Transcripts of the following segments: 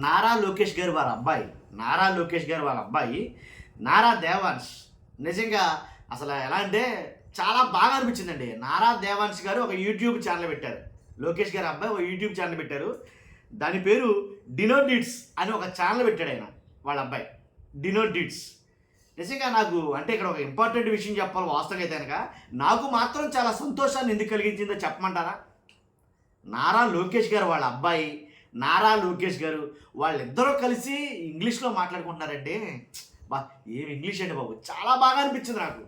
నారా లోకేష్ గారు వాళ్ళ అబ్బాయి నారా లోకేష్ గారు వాళ్ళ అబ్బాయి నారా దేవాన్ష్ నిజంగా అసలు ఎలా అంటే చాలా బాగా అనిపించిందండి. నారా దేవాన్ష్ గారు ఒక యూట్యూబ్ ఛానల్ పెట్టారు. లోకేష్ గారి అబ్బాయి ఒక యూట్యూబ్ ఛానల్ పెట్టారు. దాని పేరు డినో డిట్స్ అని ఒక ఛానల్ పెట్టాడు ఆయన వాళ్ళ అబ్బాయి డినో డిట్స్. నిజంగా నాకు అంటే ఇక్కడ ఒక ఇంపార్టెంట్ విషయం చెప్పాలి. వాస్తవంగా అయితే కనుక నాకు మాత్రం చాలా సంతోషాన్ని ఎందుకు కలిగించిందో చెప్పమంటారా? నారా లోకేష్ గారు వాళ్ళ అబ్బాయి నారా లోకేష్ గారు వాళ్ళిద్దరూ కలిసి ఇంగ్లీష్లో మాట్లాడుకుంటున్నారంటే బా ఏం ఇంగ్లీష్ అండి బాబు, చాలా బాగా అనిపించింది నాకు.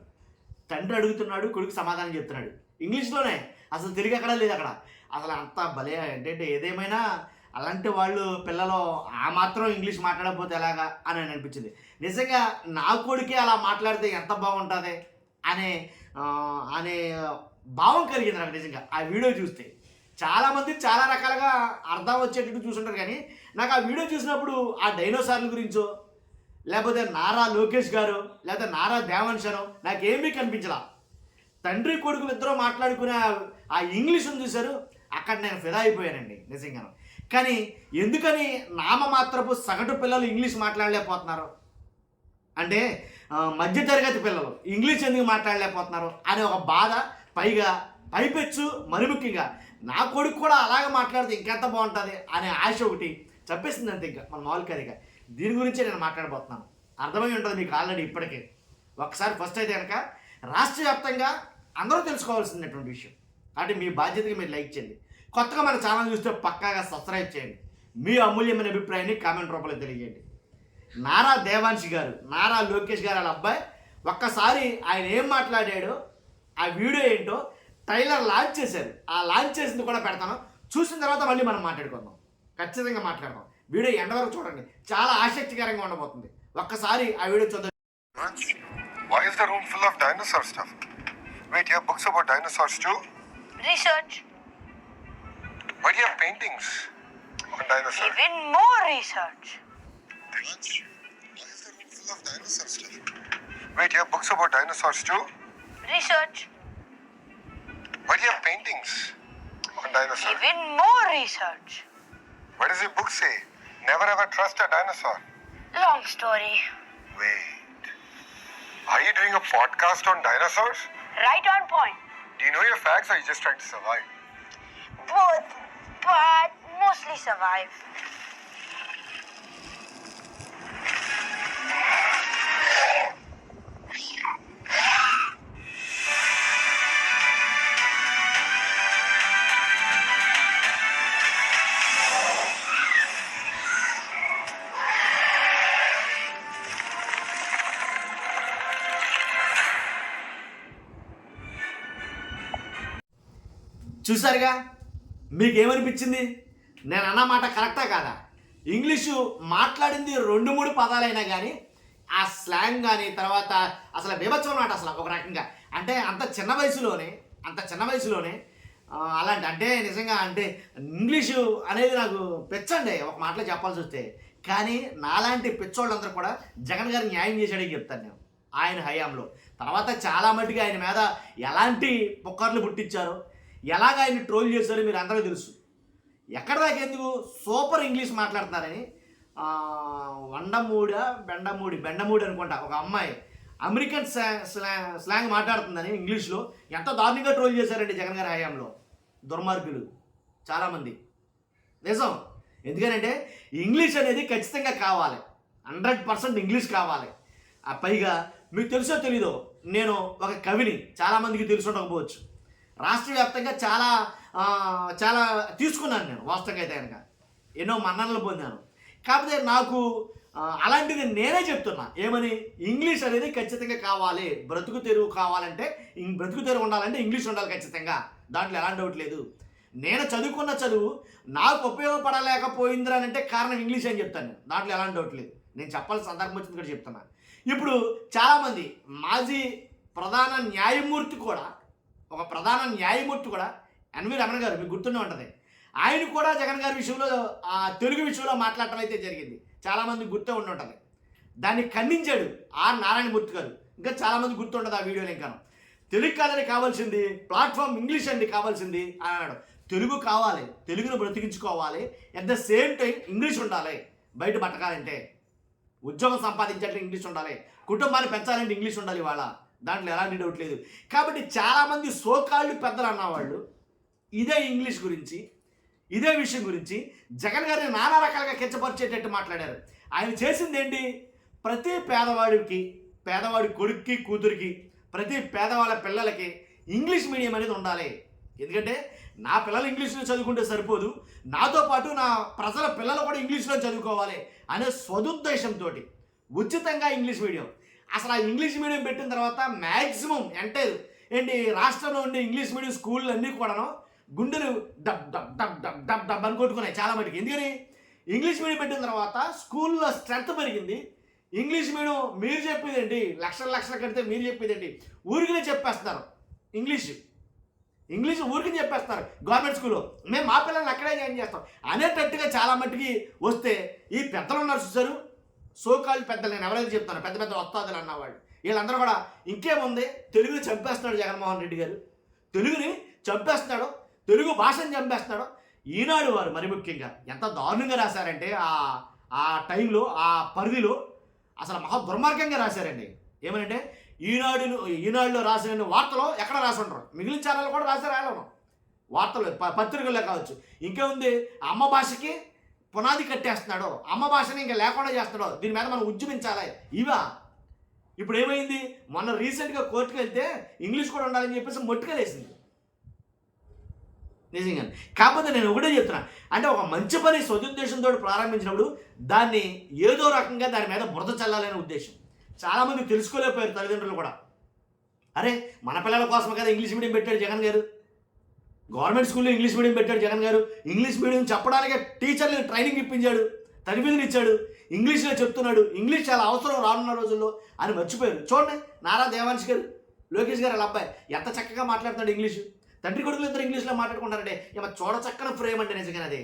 తండ్రి అడుగుతున్నాడు, కొడుకు సమాధానం చెప్తున్నాడు ఇంగ్లీష్లోనే. అసలు తెలుగు ఎక్కడా లేదు అక్కడ. అసలు అంత భలే ఏంటంటే ఏదేమైనా అలాంటి వాళ్ళు పిల్లలు ఆ మాత్రం ఇంగ్లీష్ మాట్లాడకపోతే ఎలాగా అని అనిపించింది. నిజంగా నా కొడుకే అలా మాట్లాడితే ఎంత బాగుంటుంది అనే అనే భావం కలిగింది నాకు నిజంగా ఆ వీడియో చూస్తే. చాలామంది చాలా రకాలుగా అర్థం వచ్చేటట్టు చూసుంటారు, కానీ నాకు ఆ వీడియో చూసినప్పుడు ఆ డైనోసార్ల గురించో లేకపోతే నారా లోకేష్ గారు లేకపోతే నారా దేవాన్ష్ నాకేమీ కనిపించలా. తండ్రి కొడుకులు ఇద్దరూ మాట్లాడుకునే ఆ ఇంగ్లీష్ను చూశారు, అక్కడ నేను ఫిదా అయిపోయానండి నిజంగా. కానీ ఎందుకని నామమాత్రపు సగటు పిల్లలు ఇంగ్లీష్ మాట్లాడలేకపోతున్నారు అంటే మధ్యతరగతి పిల్లలు ఇంగ్లీష్ ఎందుకు మాట్లాడలేకపోతున్నారు అనే ఒక బాధ, పైగా పైపెచ్చు మరి ముఖ్యంగా నా కొడుకు కూడా అలాగే మాట్లాడితే ఇంకెంత బాగుంటుంది అనే ఆశ ఒకటి చెప్పేసింది అంతే. ఇంకా మన మామూలుగా దీని గురించే నేను మాట్లాడబోతున్నాను. అర్థమై ఉంటుంది మీకు ఆల్రెడీ ఇప్పటికే. ఒకసారి ఫస్ట్ అయితే కనుక రాష్ట్ర వ్యాప్తంగా అందరూ తెలుసుకోవాల్సినటువంటి విషయం అంటే మీ బాధ్యతగా మీరు లైక్ చేయండి. కొత్తగా మన ఛానల్ చూస్తే పక్కాగా సబ్స్క్రైబ్ చేయండి. మీ అమూల్యమైన అభిప్రాయాన్ని కామెంట్ రూపంలో తెలియజేయండి. నారా దేవాన్ష్ గారు నారా లోకేష్ గారు వాళ్ళ అబ్బాయి ఒక్కసారి ఆయన ఏం మాట్లాడాడో ఆ వీడియో ఏంటో ట్రైలర్ లాంచ్ చేశారు. ఆ లాంచ్ చేసింది కూడా పెడతాను. చూసిన తర్వాత మళ్ళీ మనం మాట్లాడుకుందాం, ఖచ్చితంగా మాట్లాడదాం. వీడియో ఎండ వరకు చూడండి, చాలా ఆసక్తికరంగా ఉండబోతుంది. ఒక్కసారి ఆ వీడియో చూద్దాం. Why is the room full of dinosaur stuff? Wait, you have books about dinosaurs too? Research. Why do you have paintings on dinosaurs? Even more research. Why is the room full of dinosaur stuff? Wait, you have books about dinosaurs too? Research. Why do you have paintings on dinosaurs? Even more research. What does your book say? Never ever trust a dinosaur. Long story. Wait. Are you doing a podcast on dinosaurs? Right on point. Do you know your facts or are you just trying to survive? Both, but mostly survive. చూసారుగా, మీకేమనిపించింది? నేను అన్న మాట కరెక్టా కాదా? English మాట్లాడింది 2-3 పదాలైనా కానీ ఆ slang కానీ తర్వాత అసలు బీభత్సం మాట అసలు ఒక రకంగా అంటే అంత చిన్న వయసులోనే అలాంటి అంటే నిజంగా అంటే ఇంగ్లీషు అనేది నాకు పెచ్చండి ఒక మాటలో చెప్పాల్సి వస్తే. కానీ నాలాంటి పిచ్చోళ్ళందరూ కూడా జగన్ గారు న్యాయం చేశాడని చెప్తాను నేను ఆయన హయాంలో. తర్వాత చాలా మట్టుగా ఆయన మీద ఎలాంటి పుకార్లు పుట్టించారో ఎలాగ ఆయన ట్రోల్ చేశారో మీరు అందరూ తెలుసు. ఎక్కడ దాకా ఎందుకు సూపర్ ఇంగ్లీష్ మాట్లాడుతున్నారని బెండమూడి అనుకుంటా ఒక అమ్మాయి అమెరికన్ స్లాంగ్ మాట్లాడుతుందని ఇంగ్లీష్లో ఎంత దారుణంగా ట్రోల్ చేశారండి జగన్ గారి హయాంలో దుర్మార్గులు చాలామంది. నిజం, ఎందుకనంటే ఇంగ్లీష్ అనేది ఖచ్చితంగా కావాలి, 100% ఇంగ్లీష్ కావాలి. పైగా మీకు తెలుసో తెలీదో నేను ఒక కవిని, చాలామందికి తెలిసి ఉండకపోవచ్చు. రాష్ట్ర వ్యాప్తంగా చాలా తీసుకున్నాను నేను వాస్తవంగా అయితే కనుక ఎన్నో మన్ననలు పొందాను. కాకపోతే నాకు అలాంటిది నేనే చెప్తున్నా ఏమని, ఇంగ్లీష్ అనేది ఖచ్చితంగా కావాలి, బ్రతుకు తెరువు కావాలంటే బ్రతుకు తెరువు ఉండాలంటే ఇంగ్లీష్ ఉండాలి ఖచ్చితంగా, దాంట్లో ఎలాంటి డౌట్ లేదు. నేను చదువుకున్న చదువు నాకు ఉపయోగపడలేకపోయింది అని అంటే కారణం ఇంగ్లీష్ అని చెప్తాను నేను, దాంట్లో ఎలాంటి డౌట్ లేదు. నేను చెప్పాల్సిన సందర్భం వచ్చింది కూడా చెప్తున్నా. ఇప్పుడు చాలామంది మాజీ ప్రధాన న్యాయమూర్తి కూడా ఎన్వి రమణ గారు మీకు గుర్తుండే ఉంటుంది, ఆయన కూడా జగన్ గారి విషయంలో తెలుగు విషయంలో మాట్లాడటం అయితే జరిగింది, చాలామంది గుర్తు ఉండి ఉంటుంది. దాన్ని ఖండించాడు ఆర్ నారాయణమూర్తి గారు. ఇంకా చాలామంది గుర్తుండదు ఆ వీడియోలో. ఇంకా తెలుగు కాదని కావాల్సింది ప్లాట్ఫామ్ ఇంగ్లీష్ అండి కావాల్సింది అని అన్నాడు. తెలుగు కావాలి, తెలుగును బ్రతికించుకోవాలి, at the same time English ఉండాలి. బయట బతకాలంటే, ఉద్యోగం సంపాదించాలంటే ఇంగ్లీష్ ఉండాలి, కుటుంబాన్ని పెంచాలంటే ఇంగ్లీష్ ఉండాలి. ఇవాళ దాంట్లో ఎలాంటి డౌట్ లేదు. కాబట్టి చాలామంది సోకాళ్ళు పెద్దలు అన్నవాళ్ళు ఇదే ఇంగ్లీష్ గురించి, ఇదే విషయం గురించి జగన్ గారిని నానా రకాలుగా కించపరిచేటట్టు మాట్లాడారు. ఆయన చేసింది ఏంటి? ప్రతి పేదవాడి కొడుక్కి కూతురికి, ప్రతి పేదవాళ్ళ పిల్లలకి ఇంగ్లీష్ మీడియం అనేది ఉండాలి. ఎందుకంటే నా పిల్లలు ఇంగ్లీష్లో చదువుకుంటే సరిపోదు, నాతో పాటు నా ప్రజల పిల్లలు కూడా ఇంగ్లీష్లో చదువుకోవాలి అనే సదుద్దేశంతో ఉచితంగా ఇంగ్లీష్ మీడియం. అసలు ఆ ఇంగ్లీష్ మీడియం పెట్టిన తర్వాత మ్యాక్సిమం ఏంటి రాష్ట్రంలో ఉండే ఇంగ్లీష్ మీడియం స్కూళ్ళు అన్నీ కూడాను గుండెలు dub dub dub dub dub dub అని కొట్టుకున్నాయి చాలా మటుకు. ఎందుకని? ఇంగ్లీష్ మీడియం పెట్టిన తర్వాత స్కూల్లో స్ట్రెంత్ పెరిగింది. ఇంగ్లీష్ మీడియం మీరు చెప్పేదేంటి, లక్షలు కడితే మీరు చెప్పేదేంటి, ఊరికనే చెప్పేస్తున్నారు. ఇంగ్లీష్ ఊరికి చెప్పేస్తారు గవర్నమెంట్ స్కూల్లో. మేము మా పిల్లల్ని అక్కడే జాయిన్ చేస్తాం అనేటట్టుగా చాలా మట్టుకి వస్తే ఈ పెద్దలు ఉన్నారు చూసారు, సోకాళ్ళు పెద్దలు, నేను ఎవరైతే చెప్తాను పెద్ద పెద్ద వస్తాదులు అన్నవాళ్ళు, వీళ్ళందరూ కూడా ఇంకేముంది, తెలుగుని చంపేస్తున్నాడు జగన్మోహన్ రెడ్డి గారు, తెలుగుని చంపేస్తున్నాడు, తెలుగు భాషను చంపేస్తున్నాడు. ఈనాడు వారు మరి ముఖ్యంగా ఎంత దారుణంగా రాశారంటే ఆ టైంలో ఆ పరిధిలో అసలు మహా దుర్మార్గంగా రాశారండి. ఏమనంటే ఈనాడులో రాసిన వార్తలో ఎక్కడ రాసి ఉంటారు, మిగిలిన ఛానల్ కూడా రాశారు రాయడం వార్తలు పత్రికల్లో కావచ్చు. ఇంకేముంది, అమ్మ భాషకి పునాది కట్టేస్తున్నాడు, అమ్మ భాషని ఇంకా లేకుండా చేస్తున్నాడు, దీని మీద మనం ఉద్యమించాలి. ఇప్పుడు ఏమైంది, మొన్న రీసెంట్గా కోర్టుకు వెళ్తే ఇంగ్లీష్ కూడా ఉండాలని చెప్పేసి మొట్టుకలేసింది నిజంగా. కాకపోతే నేను ఒకటే చెప్తున్నా, అంటే ఒక మంచి పని సదుద్దేశంతో ప్రారంభించినప్పుడు దాన్ని ఏదో రకంగా దాని మీద బురద చల్లాలనే ఉద్దేశం. చాలామంది తెలుసుకోలేకపోయారు తల్లిదండ్రులు కూడా. అరే మన పిల్లల కోసం కదా ఇంగ్లీష్ మీడియం పెట్టాడు జగన్ గారు, గవర్నమెంట్ స్కూల్లో ఇంగ్లీష్ మీడియం పెట్టాడు జగన్ గారు, ఇంగ్లీష్ మీడియం చెప్పడానికి టీచర్లకు ట్రైనింగ్ ఇప్పించాడు, తరబిదులు ఇచ్చాడు, ఇంగ్లీష్లో చెప్తున్నాడు, ఇంగ్లీష్ చాలా అవసరం రానున్న రోజుల్లో అని మర్చిపోయారు. చూడండి నారా దేవాన్ష్ గారు, లోకేష్ గారు వాళ్ళ అబ్బాయి ఎంత చక్కగా మాట్లాడుతున్నాడు ఇంగ్లీషు. తండ్రి కొడుకులు ఇద్దరు ఇంగ్లీష్లో మాట్లాడుకుంటారంటే ఏమో చూడ చక్కని ఫ్రేమ్ అంటే నిజంగా అది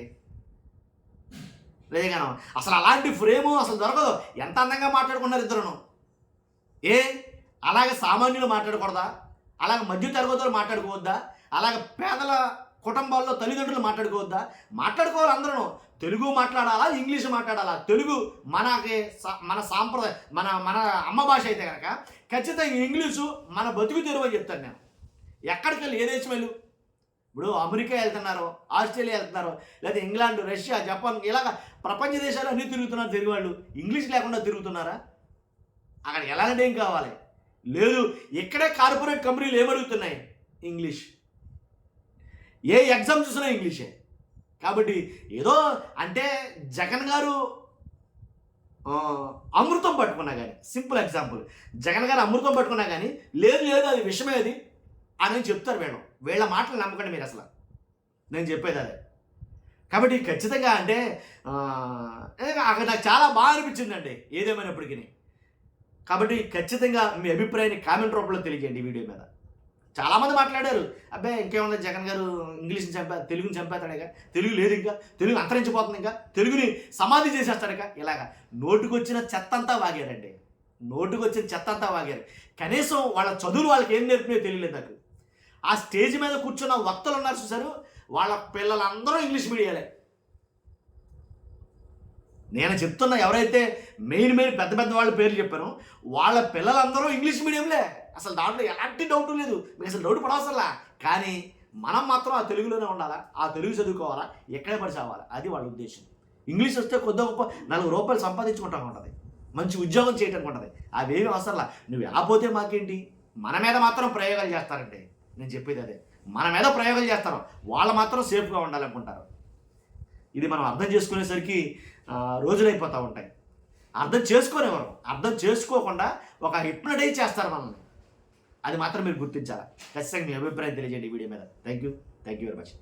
నిజంగాను. అసలు అలాంటి ఫ్రేము అసలు దొరకదు. ఎంత అందంగా మాట్లాడుకున్నారు ఇద్దరును. అలాగే సామాన్యులు మాట్లాడకూడదా, అలాగే మధ్య తరగతులు మాట్లాడుకోవద్దా, అలాగే పేదల కుటుంబాల్లో తల్లిదండ్రులు మాట్లాడుకోవద్దా? మాట్లాడుకోవాలి అందరూ. తెలుగు మాట్లాడాలా, ఇంగ్లీష్ మాట్లాడాలా? తెలుగు మన సాంప్రదాయం, మన అమ్మ భాష అయితే కనుక ఖచ్చితంగా ఇంగ్లీషు మన బతుకు తెరువు అని చెప్తాను నేను. ఎక్కడికి వెళ్ళి, ఏ దేశం వెళ్ళు, ఇప్పుడు అమెరికా వెళ్తున్నారు, ఆస్ట్రేలియా వెళ్తున్నారు, లేదా ఇంగ్లాండ్, రష్యా, జపాన్, ఇలాగ ప్రపంచ దేశాలు అన్నీ తిరుగుతున్నారు తెలుగు వాళ్ళు. ఇంగ్లీష్ లేకుండా తిరుగుతున్నారా? అక్కడ ఎలాగంటే ఏం కావాలి? లేదు. ఇక్కడే కార్పొరేట్ కంపెనీలు ఏమడుగుతున్నాయి? ఇంగ్లీష్. ఏ ఎగ్జామ్ చూసినా ఇంగ్లీషే. కాబట్టి ఏదో అంటే జగన్ గారు అమృతం పట్టుకున్నా కానీ, సింపుల్ ఎగ్జాంపుల్, జగన్ గారు అమృతం పట్టుకున్నా కానీ లేదు అది విషమే అది అని చెప్తారు. వీళ్ళ మాటలు నమ్మకండి మీరు అసలు, నేను చెప్పేది అదే. కాబట్టి ఖచ్చితంగా అంటే అక్కడ నాకు చాలా బాగా అనిపించిందండి ఏదేమైనప్పటికీ. కాబట్టి ఖచ్చితంగా మీ అభిప్రాయాన్ని కామెంట్ రూపంలో తెలియజేయండి ఈ వీడియో మీద. చాలామంది మాట్లాడారు, అబ్బాయి ఇంకేమన్నా జగన్ గారు ఇంగ్లీష్ని తెలుగుని చంపేస్తాడుగా, తెలుగు లేదు, ఇంకా తెలుగు అంతరించిపోతుంది, ఇంకా తెలుగుని సమాధి చేసేస్తాడుగా, ఇలాగా నోటుకొచ్చిన చెత్త అంతా వాగారండి. నోటుకొచ్చిన చెత్త అంతా వాగారు. కనీసం వాళ్ళ చదువులు వాళ్ళకి ఏం నేర్పినాయో తెలియలేదు నాకు. ఆ స్టేజ్ మీద కూర్చున్న వక్తలు ఉన్నారు చూసారు, వాళ్ళ పిల్లలందరూ ఇంగ్లీష్ మీడియాలే. నేను చెప్తున్న ఎవరైతే మెయిన్ పెద్ద వాళ్ళ పేర్లు చెప్పానో వాళ్ళ పిల్లలందరూ ఇంగ్లీష్ మీడియంలే. అసలు దాంట్లో ఎలాంటి డౌట్ లేదు, మీకు అసలు డౌట్ పడవసరలా. కానీ మనం మాత్రం ఆ తెలుగులోనే ఉండాలా, ఆ తెలుగు చదువుకోవాలా, ఎక్కడే పడి చావాలా, అది వాళ్ళ ఉద్దేశం. ఇంగ్లీష్ వస్తే కొద్ది గొప్ప 4 రూపాయలు సంపాదించుకుంటాం ఉంటుంది, మంచి ఉద్యోగం చేయటం ఉంటుంది, అవేమి అవసరంలా. నువ్వు ఎలా పోతే మాకేంటి? మన మీద మాత్రం ప్రయోగాలు చేస్తారంటే నేను చెప్పేది అదే. మన మీద ప్రయోగాలు చేస్తారు, వాళ్ళు మాత్రం సేఫ్గా ఉండాలనుకుంటారు. ఇది మనం అర్థం చేసుకునేసరికి రోజులైపోతూ ఉంటాయి. అర్థం చేసుకోనివ్వరు, అర్థం చేసుకోకుండా ఒక హిప్నటైజ్ చేస్తారు మనల్ని. అది మాత్రం మీరు గుర్తించాలి. ఖచ్చితంగా మీ అభిప్రాయం తెలియజేయండి ఈ వీడియో మీద. Thank you very much.